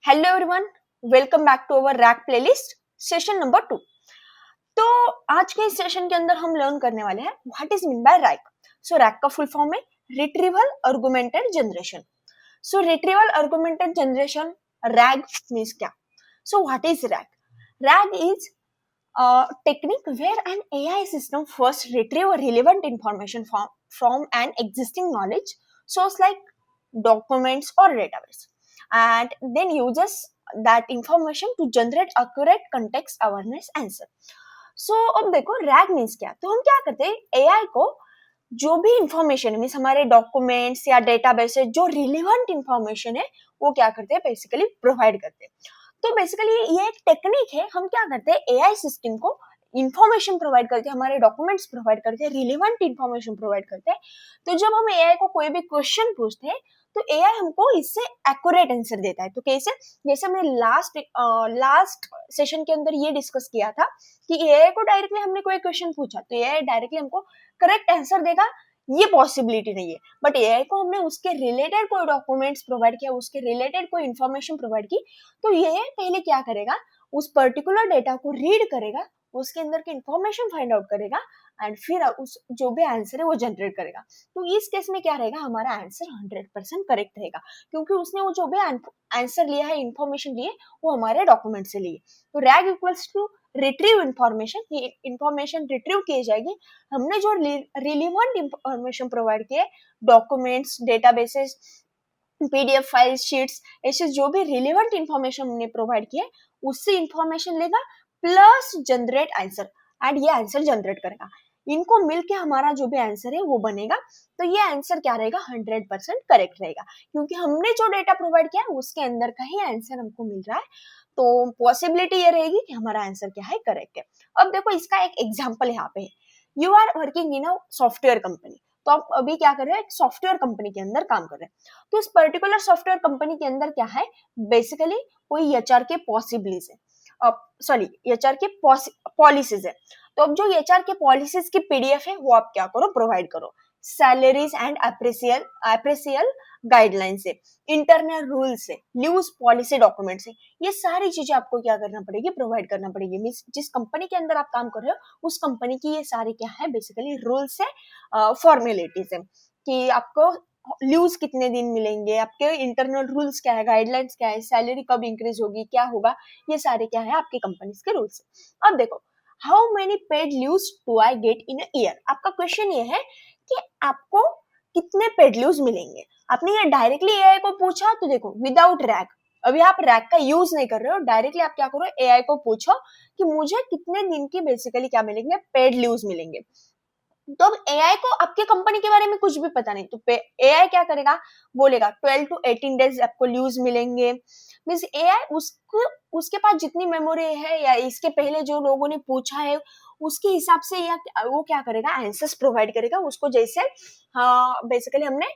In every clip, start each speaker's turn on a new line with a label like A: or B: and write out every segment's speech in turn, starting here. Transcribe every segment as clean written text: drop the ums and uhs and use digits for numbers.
A: Hello everyone, welcome back to our RAG playlist session number 2। तो आज के इस सेशन के अंदर हम लर्न करने वाले हैं what is mean by rack. So rack का फुल फॉर्म है रिट्रीवल आर्गुमेंटेड जनरेशन। सो retrieval augmented generation, rag means क्या? So what is rag? Rag is a technique where an AI system first retrieve relevant information from an existing knowledge source like documents or database and then uses that information to generate accurate context awareness answer. So अब देखो rag means क्या? तो हम क्या करते हैं AI को जो भी इंफॉर्मेशन मीन्स हमारे डॉक्यूमेंट्स या डेटाबेस है जो रिलेवेंट इंफॉर्मेशन है वो क्या करते हैं बेसिकली प्रोवाइड करते हैं। तो बेसिकली ये एक टेक्निक है। हम क्या करते हैं एआई सिस्टम को इंफॉर्मेशन प्रोवाइड करते हैं, हमारे डॉक्यूमेंट्स प्रोवाइड करते हैं, रिलेवेंट इंफॉर्मेशन प्रोवाइड करते हैं। तो जब हम एआई को कोई भी क्वेश्चन पूछते हैं तो एआई हमको इससे एक्यूरेट आंसर देता है। तो कैसे? जैसे हमने लास्ट सेशन के अंदर ये डिस्कस किया था कि एआई को डायरेक्टली हमने कोई क्वेश्चन पूछा तो एआई डायरेक्टली हमको करेक्ट आंसर देगा, ये पॉसिबिलिटी नहीं है। बट एआई को हमने उसके रिलेटेड कोई डॉक्यूमेंट्स प्रोवाइड किया, उसके रिलेटेड कोई इंफॉर्मेशन प्रोवाइड की, तो ये पहले क्या करेगा, उस पर्टिकुलर डेटा को रीड करेगा, उसके अंदर की इंफॉर्मेशन फाइंड आउट करेगा एंड फिर उस जो भी आंसर है वो जनरेट करेगा। तो इस केस में क्या रहेगा, हमारा आंसर 100% करेक्ट रहेगा क्योंकि उसने वो जो भी आंसर लिया है, इंफॉर्मेशन लिए, वो हमारे डॉक्यूमेंट से लिए। तो RAG equals to retrieve information, ये इंफॉर्मेशन रिट्रीव की जाएगी। हमने जो रिलेवेंट इंफॉर्मेशन प्रोवाइड किए, documents, databases, PDF files, sheets, ऐसे जो भी रिलेवेंट इंफॉर्मेशन हमने प्रोवाइड किए उससे इंफॉर्मेशन लेगा प्लस जनरेट आंसर एंड ये आंसर जनरेट करेगा। इनको मिलके हमारा जो भी आंसर है वो बनेगा। तो ये आंसर क्या रहेगा, 100% करेक्ट रहेगा क्योंकि हमने जो डेटा प्रोवाइड किया है उसके अंदर का ही आंसर हमको मिल रहा है। तो पॉसिबिलिटी ये रहेगी कि हमारा आंसर क्या है, करेक्ट है। अब देखो इसका एक एग्जाम्पल यहाँ पे है। You are working in a software company. तो आप अभी क्या कर रहे हैं, एक सॉफ्टवेयर कंपनी के अंदर काम कर रहे हैं। तो इस पर्टिकुलर सॉफ्टवेयर कंपनी के अंदर क्या है, बेसिकली कोई एचआर के पॉसिबिलिटीज है, सॉरी एचआर के पॉलिसीज है। तो अब जो एचआर के पॉलिसीज की पीडीएफ है वो आप क्या करो, प्रोवाइड करो। सैलरीज एंड अप्रेसियल गाइडलाइन से, इंटरनल रूल से, लीव्स पॉलिसी डॉक्यूमेंट से, ये सारी चीजें आपको क्या करना पड़ेगी, प्रोवाइड करना पड़ेगी। मीन्स जिस कंपनी के अंदर आप काम कर रहे हो उस कंपनी की ये सारी क्या है, बेसिकली रूल्स है, फॉर्मेलिटीज है कि आपको लीव्स कितने दिन मिलेंगे, आपके इंटरनल रूल्स क्या है, गाइडलाइंस क्या है, सैलरी कब इंक्रीज होगी, क्या होगा, ये सारे क्या है आपकी कंपनी के रूल्स। अब देखो, how many paid leaves do I get in a year? आपका क्वेश्चन ये है कि आपको कितने पेड लीव्स मिलेंगे। आपने ये डायरेक्टली एआई को पूछा तो देखो विदाउट रैक, अभी आप रैक का यूज नहीं कर रहे हो, डायरेक्टली आप क्या करो, एआई को पूछो कि मुझे कितने दिन की बेसिकली क्या मिलेंगे, पेड लीव्स मिलेंगे। तो अब एआई को आपके कंपनी के बारे में कुछ भी पता नहीं, तो एआई क्या करेगा, बोलेगा 12 to 18 डेज आपको लीव्स मिलेंगे। मींस एआई उसको, उसके पास जितनी मेमोरी है या इसके पहले जो लोगों ने पूछा है उसके हिसाब से या वो क्या करेगा, आंसर्स प्रोवाइड करेगा उसको। जैसे हाँ बेसिकली हमने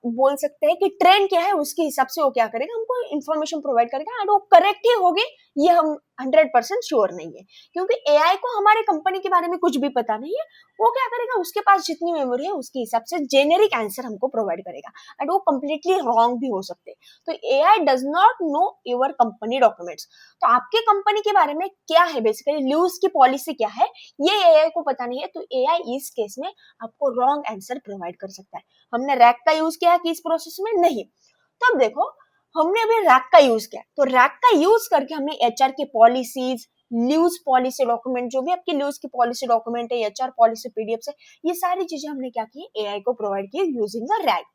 A: बोल सकते हैं कि ट्रेंड क्या है उसके हिसाब से वो क्या करेगा, हमको इन्फॉर्मेशन प्रोवाइड करेगा एंड वो करेक्ट ही होगी, ये हम 100% श्योर नहीं है क्योंकि एआई को हमारे कंपनी के बारे में कुछ भी पता नहीं है। वो क्या करेगा, उसके पास जितनी मेमोरी है उसके हिसाब से जेनेरिक आंसर हमको प्रोवाइड करेगा एंड वो कंप्लीटली रॉन्ग भी हो सकते हैं। तो AI does not know your company documents. तो आपके कंपनी के बारे में क्या है, बेसिकली लीव्स की पॉलिसी क्या है, ये एआई को पता नहीं है। तो एआई इस केस में आपको रॉन्ग आंसर प्रोवाइड कर सकता है। हमने रैक का यूज किया कि इस प्रोसेस में नहीं। तो अब देखो, हमने अभी रैक का यूज किया, तो रैक का यूज करके हमने एचआर की पॉलिसीज, लीव्स पॉलिसी डॉक्यूमेंट, जो भी आपकी लीव्स की पॉलिसी डॉक्यूमेंट है, एचआर पॉलिसी पीडीएफ से, ये सारी चीजें हमने क्या की, एआई को प्रोवाइड की यूजिंग द रैक।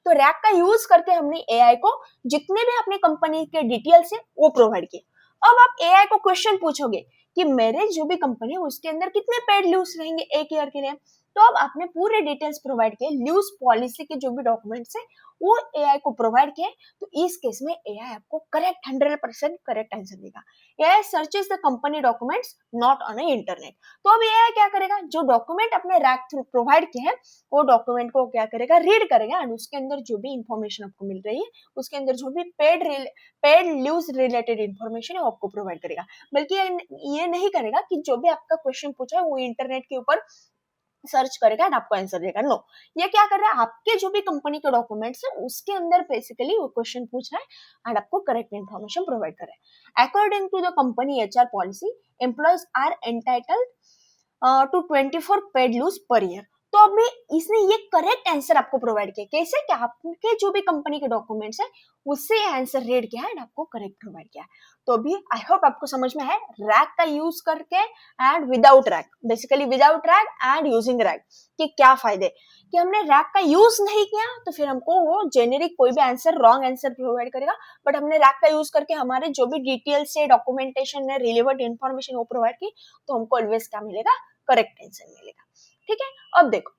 A: तो रैक का यूज करके हमने एआई को जितने भी अपनी कंपनी के डिटेल्स है वो प्रोवाइड किए। अब आप एआई को क्वेश्चन पूछोगे कि मेरे जो भी कंपनी है उसके अंदर कितने पेड लीव्स रहेंगे एक ईयर के लिए। तो अब आपने पूरे डिटेल्स प्रोवाइड किए, लीव्स पॉलिसी के जो भी डॉक्यूमेंट्स है वो एआई को प्रोवाइड किए। तो इस केस में एआई आपको करेक्ट 100% करेक्ट आंसर देगा। AI searches the company documents not on internet. तो अब एआई क्या करेगा, जो डॉक्यूमेंट अपने रैक थ्रू प्रोवाइड किए हैं वो डॉक्यूमेंट को क्या करेगा, रीड करेगा एंड उसके अंदर जो भी इंफॉर्मेशन आपको मिल रही है, उसके अंदर जो भी पेड लीव्स रिलेटेड इंफॉर्मेशन है वो आपको प्रोवाइड करेगा। बल्कि ये नहीं करेगा कि जो भी आपका क्वेश्चन पूछा है वो इंटरनेट के ऊपर सर्च करेगा एंड आपको आंसर देगा। नो, ये क्या कर रहा है, आपके जो भी कंपनी के डॉक्यूमेंट्स है उसके अंदर बेसिकली वो क्वेश्चन पूछ रहा है एंड आपको करेक्ट इन्फॉर्मेशन प्रोवाइड कर रहा है। According to the company HR policy, employees are entitled to 24 paid leaves per year. तो अभी इसने ये करेक्ट आंसर आपको प्रोवाइड किया, कैसे कि आपके जो भी कंपनी के डॉक्यूमेंट्स है उससे आंसर रीड किया एंड आपको करेक्ट प्रोवाइड किया। तो अभी आई होप आपको समझ में है रैक का यूज करके and without rack, basically without rack and using rack के क्या फायदे। कि हमने रैक का यूज नहीं किया तो फिर हमको वो जेनेरिक कोई भी आंसर, रॉन्ग आंसर प्रोवाइड करेगा, बट हमने रैक का यूज करके हमारे जो भी डिटेल्स से डॉक्यूमेंटेशन है, रिलेवेंट इन्फॉर्मेशन वो प्रोवाइड की, तो हमको ऑलवेज क्या मिलेगा, करेक्ट आंसर मिलेगा। ठीक है, अब देखो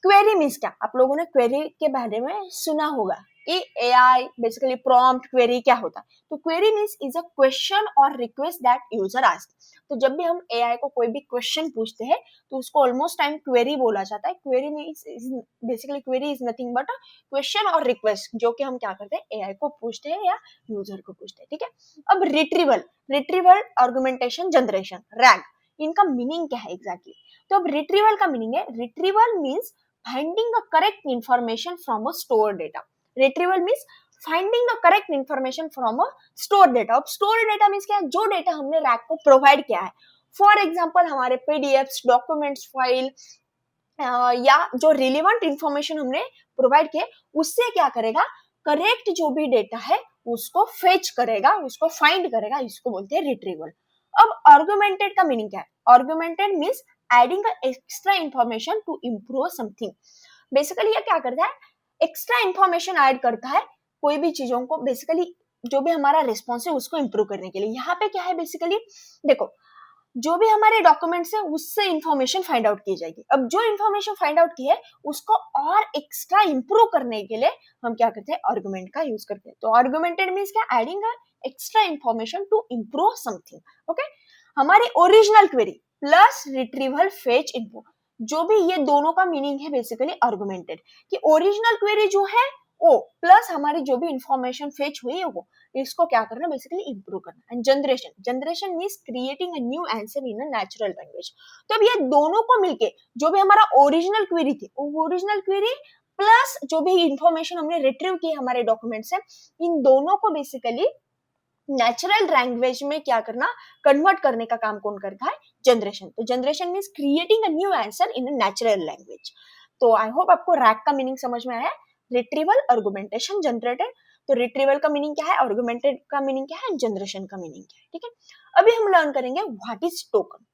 A: क्वेरी मीन्स क्या, आप लोगों ने क्वेरी के बारे में सुना होगा कि एआई बेसिकली प्रॉम्प्ट क्वेरी क्या होता है। तो query means is a question और रिक्वेस्ट दैट यूजर आस्क। तो जब भी हम एआई को कोई भी क्वेश्चन पूछते हैं तो उसको ऑलमोस्ट टाइम क्वेरी बोला जाता है। Query means basically query is nothing but a question और रिक्वेस्ट जो कि हम क्या करते हैं, एआई को पूछते हैं या यूजर को पूछते हैं। ठीक है, अब रिट्रीवल आर्गुमेंटेशन जनरेशन, रैग, इनका मीनिंग क्या है एग्जैक्टली। तो अब रिट्रीवल का मीनिंग है, retrieval means finding the correct information from a stored data. Retrieval means finding the correct information from a stored data. अब stored data means क्या है, जो डेटा हमने रैक को प्रोवाइड किया है। फॉर एग्जाम्पल हमारे पीडीएफ्स, डॉक्यूमेंट्स, फाइल या जो रिलेवेंट इंफॉर्मेशन हमने प्रोवाइड किए उससे क्या करेगा, करेक्ट जो भी डेटा है उसको फेच करेगा, उसको फाइंड करेगा, इसको बोलते हैं रिट्रीवल। अब आर्गुमेंटेड का मीनिंग क्या है, augmented means adding extra information to improve something. Basically ये क्या करता है, एक्स्ट्रा इंफॉर्मेशन ऐड करता है कोई भी चीजों को, बेसिकली जो भी हमारा रिस्पॉन्स है उसको इम्प्रूव करने के लिए। यहाँ पे क्या है, बेसिकली देखो जो भी हमारे डॉक्यूमेंट्स है उससे इंफॉर्मेशन फाइंड आउट की जाएगी। अब जो इंफॉर्मेशन फाइंड आउट की है उसको और एक्स्ट्रा इंप्रूव करने के लिए हम क्या करते हैं, आर्गुमेंट का यूज करते हैं। तो आर्गुमेंटेड मीन्स क्या, adding extra information to improve something. Okay, हमारी original query plus retrieval fetch info, जो भी ये दोनों का मीनिंग है बेसिकली आर्गुमेंटेड, कि ओरिजिनल क्वेरी जो है वो प्लस हमारी जो भी इंफॉर्मेशन फेच हुई है वो, इसको क्या करना, बेसिकली इंप्रूव करना। And generation means creating a new answer in a natural language. तो अब ये दोनों को मिलके जो भी हमारा ओरिजिनल क्वेरी थी, वो ओरिजिनल क्वेरी प्लस जो भी इंफॉर्मेशन हमने रिट्रीव की हमारे डॉक्यूमेंट से, इन दोनों को बेसिकली नेचुरल लैंग्वेज में क्या करना, कन्वर्ट करने का काम कौन करता है, जनरेशन। तो generation means creating a new answer in a natural language. तो आई होप आपको रैक का मीनिंग समझ में आया, रिट्रीवल, आर्गुमेंटेशन, जनरेटेड। तो रिट्रीवल का मीनिंग क्या है, आर्गुमेंटेड का मीनिंग क्या है, जनरेशन का मीनिंग क्या है। ठीक है, अभी हम लर्न करेंगे व्हाट इज टोकन।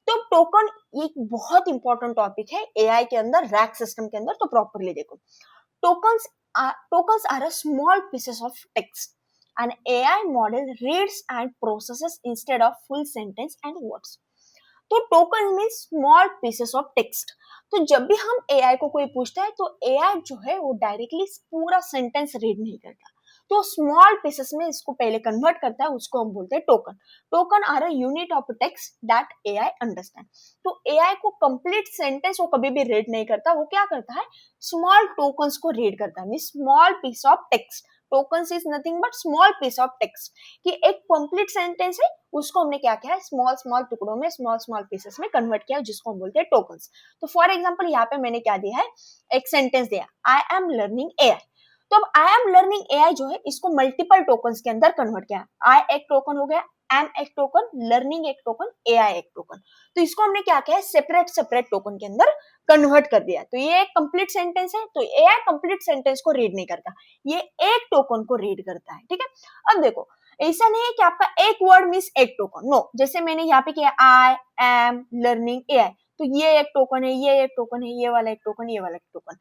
A: तो टोकन एक बहुत इंपॉर्टेंट टॉपिक है एआई के अंदर, रैक सिस्टम के अंदर। तो प्रॉपरली देखो, tokens are a small pieces of text an AI model reads and processes instead of full sentence and words. तो token means small pieces of text. तो जब भी हम एआई को कोई पूछता है तो एआई जो है वो डायरेक्टली पूरा सेंटेंस रीड नहीं करता, तो स्मॉल पीसेस में इसको पहले कन्वर्ट करता है, उसको हम बोलते हैं token. Token are a unit of text that AI understand. तो एआई को कंप्लीट सेंटेंस वो कभी भी रीड नहीं करता, वो क्या करता है, स्मॉल टोकन्स को रीड करता है, mean small piece of text. Tokens is nothing but small piece of text, कि एक कंप्लीट सेंटेंस है उसको हमने क्या किया है, स्मॉल स्मॉल टुकड़ों में, स्मॉल स्मॉल पीसेस में कन्वर्ट किया, जिसको हम बोलते हैं टोकन्स। तो फॉर एग्जांपल यहाँ पे मैंने क्या दिया है, एक सेंटेंस दिया, आई एम लर्निंग एआई। तो अब आई एम लर्निंग एआई जो है इसको मल्टीपल टोकन्स के अंदर कन्वर्ट किया, आई एक टोकन हो गया, एम एक टोकन, लर्निंग एक टोकन, एआई एक टोकन। तो इसको हमने क्या किया है, सेपरेट टोकन के अंदर कन्वर्ट कर दिया। तो ये एक कंप्लीट सेंटेंस है, तो एआई कंप्लीट सेंटेंस को रीड नहीं करता, ये एक टोकन को रीड करता है। ठीक है, अब देखो ऐसा नहीं है कि आपका एक वर्ड मीन्स एक टोकन, नो। जैसे मैंने यहाँ पे किया आई एम लर्निंग एआई, तो ये एक टोकन है, ये एक टोकन है, ये वाला एक टोकन, ये वाला एक टोकन।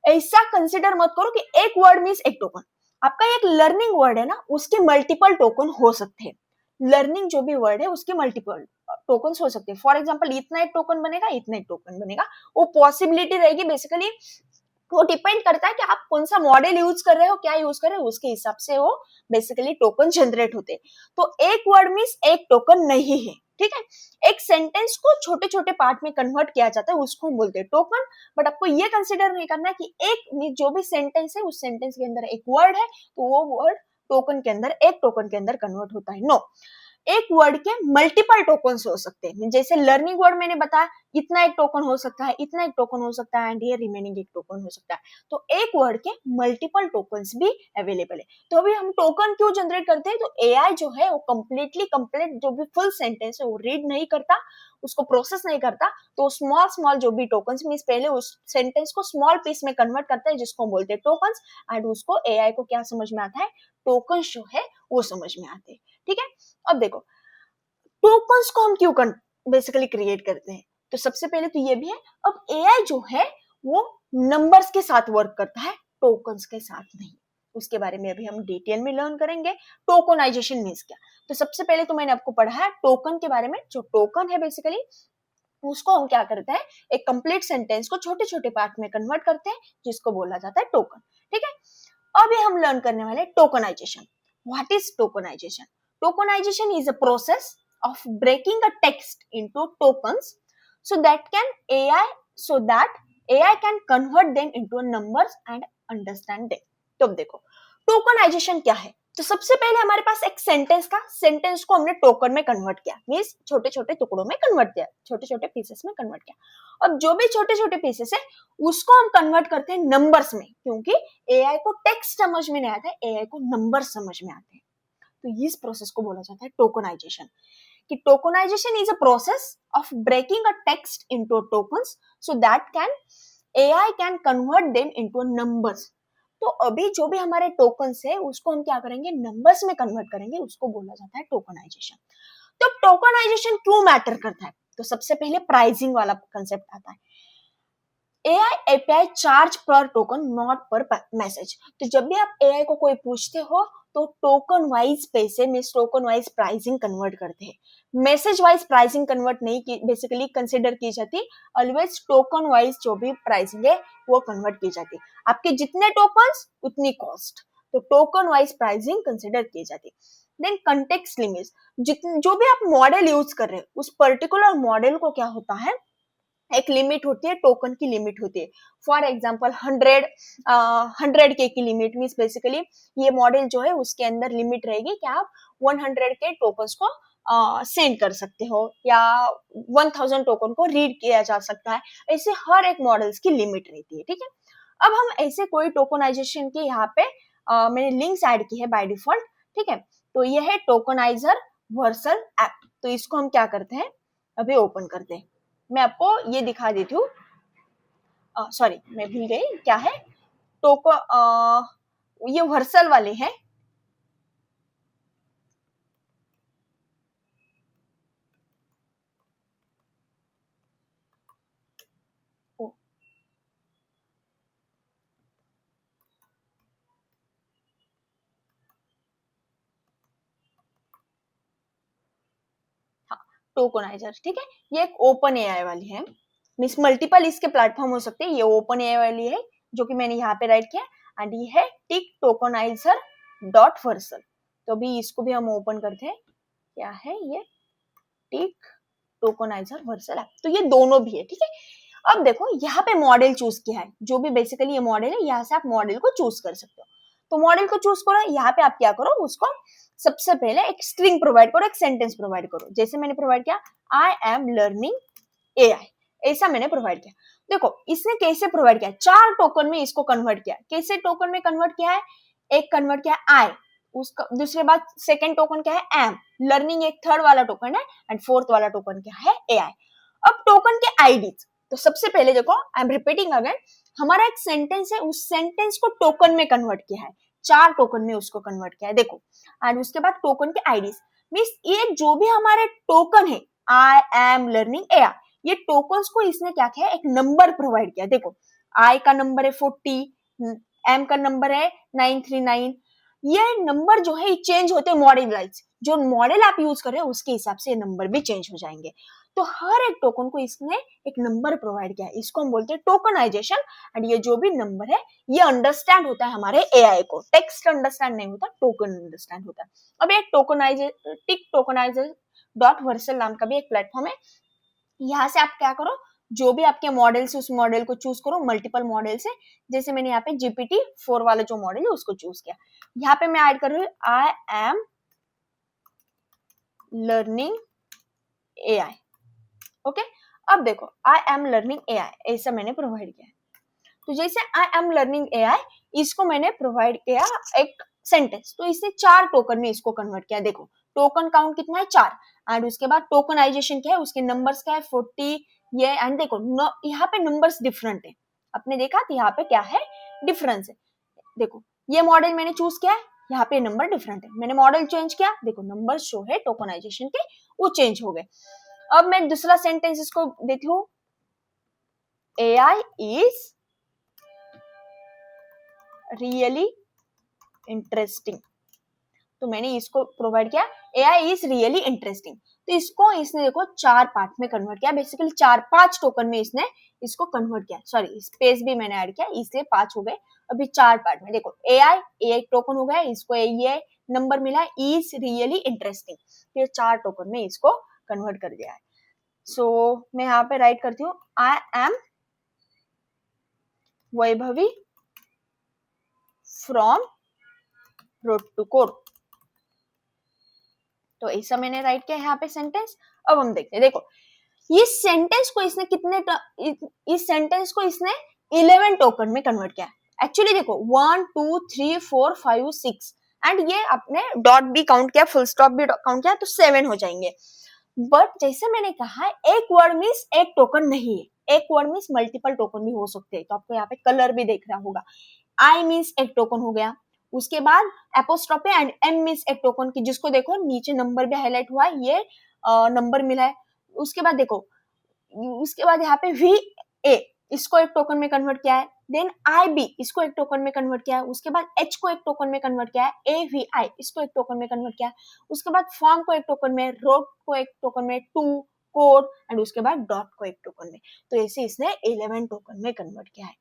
A: ऐसा कंसिडर मत करो कि एक वर्ड मीन्स एक टोकन। आपका एक लर्निंग वर्ड है ना, उसके मल्टीपल टोकन हो सकते हैं। लर्निंग जो भी वर्ड है उसके मल्टीपल टोकन हो सकते हैं। फॉर एग्जाम्पल इतना एक टोकन बनेगा, इतना एक टोकन बनेगा, वो पॉसिबिलिटी रहेगी। बेसिकली वो डिपेंड करता है कि आप कौन सा मॉडल यूज कर रहे हो, क्या यूज कर रहे हो, उसके हिसाब से वो बेसिकली टोकन जनरेट होते हैं। तो एक वर्ड मीन्स एक टोकन नहीं है। ठीक है, एक सेंटेंस को छोटे छोटे पार्ट में कन्वर्ट किया जाता है, उसको हम बोलते हैं टोकन। बट आपको ये कंसिडर नहीं करना कि एक जो भी सेंटेंस है उस सेंटेंस के अंदर एक वर्ड है तो वो वर्ड टोकन के अंदर, एक टोकन के अंदर कन्वर्ट होता है, नो। एक वर्ड के मल्टीपल टोकन्स हो सकते हैं, जैसे लर्निंग वर्ड मैंने बताया इतना एक टोकन हो सकता है, इतना एक टोकन हो सकता है, एंड ये रिमेनिंग एक टोकन हो सकता है। तो एक वर्ड के मल्टीपल टोकन्स भी अवेलेबल है। तो अभी हम टोकन क्यों जनरेट करते हैं, तो एआई जो है वो कंप्लीट जो भी फुल सेंटेंस है वो रीड नहीं करता, उसको प्रोसेस नहीं करता, तो स्मॉल स्मॉल जो भी टोकन्स मींस पहले उस सेंटेंस को स्मॉल पीस में कन्वर्ट करता है जिसको हम बोलते हैं टोकन्स, एंड उसको एआई को क्या समझ में आता है, टोकन्स जो है वो समझ में आते हैं। ठीक है, अब देखो टोकन्स को हम क्यों बेसिकली क्रिएट करते हैं, तो सबसे पहले तो ये भी है, अब एआई जो है वो नंबर्स के साथ वर्क करता है, टोकन्स के साथ नहीं। उसके बारे में अभी हम डिटेल में लर्न करेंगे। टोकनाइजेशन मीन्स क्या, तो सबसे पहले तो मैंने आपको पढ़ा है टोकन के बारे में। जो टोकन है बेसिकली उसको हम क्या करते हैं, एक कंप्लीट सेंटेंस को छोटे छोटे पार्ट में कन्वर्ट करते हैं जिसको बोला जाता है टोकन। ठीक है, अभी हम लर्न करने वाले tokenisation. What is tokenisation? Tokenisation is a process of breaking a text into tokens so that AI can convert them into numbers and understand them। तो अब देखो टोकनाइजेशन क्या है, तो सबसे पहले हमारे पास एक सेंटेंस को हमने टोकन में कन्वर्ट किया, मींस छोटे छोटे टुकड़ों में कन्वर्ट किया, छोटे छोटे पीसेस में कन्वर्ट किया। अब जो भी छोटे छोटे पीसेस है उसको हम कन्वर्ट करते हैं नंबर्स में, क्योंकि एआई को टेक्स्ट समझ में नहीं आता है, एआई को नंबर समझ में आते हैं। तो इस प्रोसेस को बोला जाता है टोकनाइजेशन। कि tokenisation is a process of breaking a text into tokens so that AI can convert them into numbers. तो अभी जो भी हमारे टोकन्स है उसको हम क्या करेंगे, नंबर्स में कन्वर्ट करेंगे, उसको बोला जाता है टोकनाइजेशन। तो टोकनाइजेशन क्यों मैटर करता है, तो सबसे पहले प्राइसिंग वाला कंसेप्ट आता है। AI API चार्ज पर टोकन नॉट पर मैसेज। तो जब भी आप AI को कोई पूछते हो तो टोकन वाइज पैसे में टोकन वाइज प्राइसिंग कन्वर्ट करते हैं, मैसेज वाइज प्राइसिंग कन्वर्ट नहीं की बेसिकली कंसिडर की जाती, ऑलवेज टोकन वाइज जो भी प्राइसिंग है वो कन्वर्ट की जाती है। आपके जितने टोकन्स उतनी कॉस्ट, तो टोकन वाइज प्राइसिंग कंसिडर की जाती। देन कंटेक्स्ट लिमिट, जो भी आप मॉडल यूज कर रहे हैं उस पर्टिकुलर मॉडल को क्या होता है, एक लिमिट होती है, टोकन की लिमिट होती है। फॉर एग्जाम्पल 100 के की लिमिट मीन्स बेसिकली ये मॉडल जो है उसके अंदर लिमिट रहेगी कि आप 100 के टोकन्स को सेंड कर सकते हो या 1000 टोकन को रीड किया जा सकता है। ऐसे हर एक मॉडल्स की लिमिट रहती है। ठीक है, अब हम ऐसे कोई टोकनाइजेशन की यहाँ पे मैंने लिंक्स ऐड की है बाय डिफॉल्ट। ठीक है, तो ये है टोकनाइजर वर्सल ऐप। तो इसको हम क्या करते हैं, अभी ओपन करते हैं। मैं आपको ये दिखा देती हूँ, सॉरी मैं भूल गई क्या है, ये वर्सल वाले हैं। टोकनाइजर, ठीक है, ये एक ओपन एआई वाली है, मीन्स मल्टीपल इसके प्लेटफॉर्म हो सकते हैं। ये ओपन एआई वाली है जो कि मैंने यहाँ पे राइट किया, एंड ये है टिक टोकनाइजर डॉट वर्सल। तो अभी इसको भी हम ओपन करते हैं, क्या है ये, टिक टोकनाइजर वर्सल ऐप। तो ये दोनों भी है। ठीक है, अब देखो यहाँ पे मॉडल चूज किया है, जो भी बेसिकली ये मॉडल है यहाँ से आप मॉडल को चूज कर सकते हो। तो मॉडल को चूज करो, यहाँ पे आप क्या करो, उसको सबसे पहले एक स्ट्रिंग प्रोवाइड करो, एक सेंटेंस प्रोवाइड करो। जैसे मैंने प्रोवाइड किया, आई एम लर्निंग एआई, ऐसा मैंने प्रोवाइड किया। देखो इसने कैसे प्रोवाइड किया, 4 टोकन में इसको कन्वर्ट किया। कैसे टोकन में कन्वर्ट किया है, एक कन्वर्ट किया है आई, उसका दूसरे बाद सेकेंड टोकन क्या है एम, लर्निंग एक थर्ड वाला टोकन है, एंड फोर्थ वाला टोकन क्या है एआई। अब टोकन के आईडीज, तो सबसे पहले देखो आई एम रिपीटिंग अगेन, हमारा एक सेंटेंस है, उस सेंटेंस को टोकन में कन्वर्ट किया है, 4 टोकन में उसको कन्वर्ट किया है देखो। एंड उसके बाद टोकन के आईडीज मींस ये जो भी हमारे टोकन है आई एम लर्निंग एआई, ये टोकन्स को इसने क्या किया है, एक नंबर प्रोवाइड किया। देखो आई का नंबर है 40, एम का नंबर है 939। ये नंबर जो है चेंज होते हैं मॉडल वाइज, जो मॉडल आप यूज कर रहे हो उसके हिसाब से ये नंबर भी चेंज हो जाएंगे। तो हर एक टोकन को इसने एक नंबर प्रोवाइड किया है, इसको हम बोलते हैं टोकनाइजेशन। एंड ये जो भी नंबर है ये अंडरस्टैंड होता है हमारे एआई को, टेक्स्ट अंडरस्टैंड नहीं होता, टोकन अंडरस्टैंड होता है। अब एक टिक टोकनाइजर डॉट वर्सल नाम का भी एक प्लेटफॉर्म है, यहाँ से आप क्या करो, जो भी आपके मॉडल से उस मॉडल को चूज करो, मल्टीपल मॉडल से। जैसे मैंने यहाँ पे GPT-4 वाला जो मॉडल है उसको चूज किया। यहाँ पे मैं ऐड कर रही हूँ I am learning AI. Okay, अब देखो आई एम लर्निंग एआई ऐसा मैंने प्रोवाइड किया है। तो जैसे आई एम लर्निंग एआई, इसको मैंने प्रोवाइड किया एक सेंटेंस, तो इसने 4 टोकन में इसको कन्वर्ट किया। देखो टोकन काउंट कितना है 4, एंड उसके बाद टोकनाइजेशन क्या है, उसके नंबर्स क्या है 40 ये, एंड देखो यहाँ पे नंबर्स डिफरेंट है, आपने देखा तो यहाँ पे क्या है डिफरेंस है। देखो ये मॉडल मैंने चूज किया है, यहाँ पे नंबर डिफरेंट है, मैंने मॉडल चेंज किया, देखो नंबर शो है टोकनाइजेशन के वो चेंज हो गए। अब मैं दूसरा सेंटेंस इसको देती हूँ, एआई इज रियली इंटरेस्टिंग। तो मैंने इसको प्रोवाइड किया एआई इज रियली इंटरेस्टिंग। तो इसको इसने देखो 4 पार्ट में कन्वर्ट किया, बेसिकली 4-5 टोकन में इसने इसको कन्वर्ट किया, सॉरी स्पेस भी मैंने ऐड किया इसलिए 5 हो गए, अभी 4 पार्ट में। देखो एआई एक टोकन हो गया, इसको ये नंबर मिला इज रियली इंटरेस्टिंग, फिर 4 टोकन में इसको कन्वर्ट कर दिया है। सो मैं यहाँ पे राइट करती हूँ, I am Vaibhavi from road to code. तो ऐसा मैंने राइट किया यहाँ पे सेंटेंस। अब हम देखते हैं, देखो इस सेंटेंस को इसने इस सेंटेंस को इसने 11 टोकन में कन्वर्ट किया। एक्चुअली देखो 1 2 3 4 5 6 एंड ये आपने डॉट भी काउंट किया, फुल स्टॉप भी काउंट किया तो 7 हो जाएंगे। बट जैसे मैंने कहा एक वर्ड मीन्स एक टोकन नहीं है, एक वर्ड मीन्स मल्टीपल टोकन भी हो सकते हैं। तो आपको यहाँ पे कलर भी देख रहा होगा, आई मीन्स एक टोकन हो गया, उसके बाद एपोस्ट्रोफी एंड एम मीन्स एक टोकन की, जिसको देखो नीचे नंबर भी हाईलाइट हुआ है, ये नंबर मिला है। उसके बाद देखो उसके बाद यहाँ पे वी ए इसको एक टोकन में कन्वर्ट किया है, देन आई बी इसको एक टोकन में कन्वर्ट किया है, उसके बाद एच को एक टोकन में कन्वर्ट किया है, ए वी आई इसको एक टोकन में कन्वर्ट किया है, उसके बाद फॉर्म को एक टोकन में, रोड को एक टोकन में, टू कोड एंड उसके बाद डॉट को एक टोकन में। तो ऐसे इसने 11 टोकन में कन्वर्ट किया है।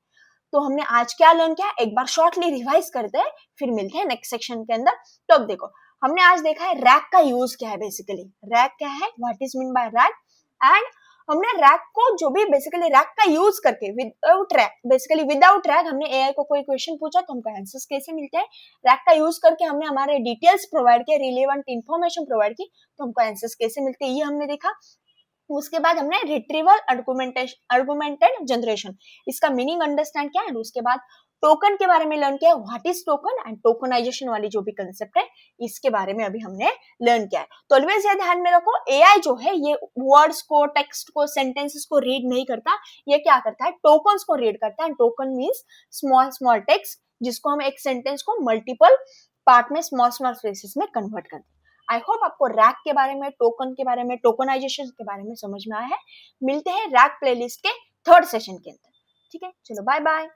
A: तो हमने आज क्या लर्न किया, एक बार शॉर्टली रिवाइज करते हैं फिर मिलते हैं नेक्स्ट सेक्शन के अंदर। तो अब देखो हमने आज देखा है रैक का यूज क्या है, बेसिकली रैक क्या है, what is mean by rack, and हमने रैक को जो भी बेसिकली रैक का यूज करके without rack, basically without rack हमने एआई को कोई क्वेश्चन पूछा तो हमको आंसर्स कैसे मिलते हैं, रैक का यूज करके हमने हमारे डिटेल्स प्रोवाइड किए, रिलेवेंट इन्फॉर्मेशन प्रोवाइड की तो हमको आंसर्स कैसे मिलते हैं ये हमने देखा। उसके बाद हमने रिट्रीवल आर्गुमेंटेड जनरेशन, इसका मीनिंग अंडरस्टैंड किया, एंड उसके बाद टोकन के बारे में लर्न किया, what is token and tokenisation वाली जो भी कंसेप्ट है इसके बारे में अभी हमने लर्न किया है। तो ऑलवेज ये ध्यान में रखो, एआई जो है ये वर्ड्स को, टेक्स्ट को, सेंटेंसेस को रीड नहीं करता, ये क्या करता है टोकन्स को रीड करता है। Token means small small text जिसको हम एक सेंटेंस को मल्टीपल पार्ट में स्मॉल स्मॉल फ्रेजेस में कन्वर्ट करते हैं। आई होप आपको रैक के बारे में, टोकन के बारे में, टोकनाइजेशन के बारे में समझ में आया है। मिलते हैं रैक प्लेलिस्ट के 3rd सेशन के अंदर। ठीक है, चलो बाय बाय।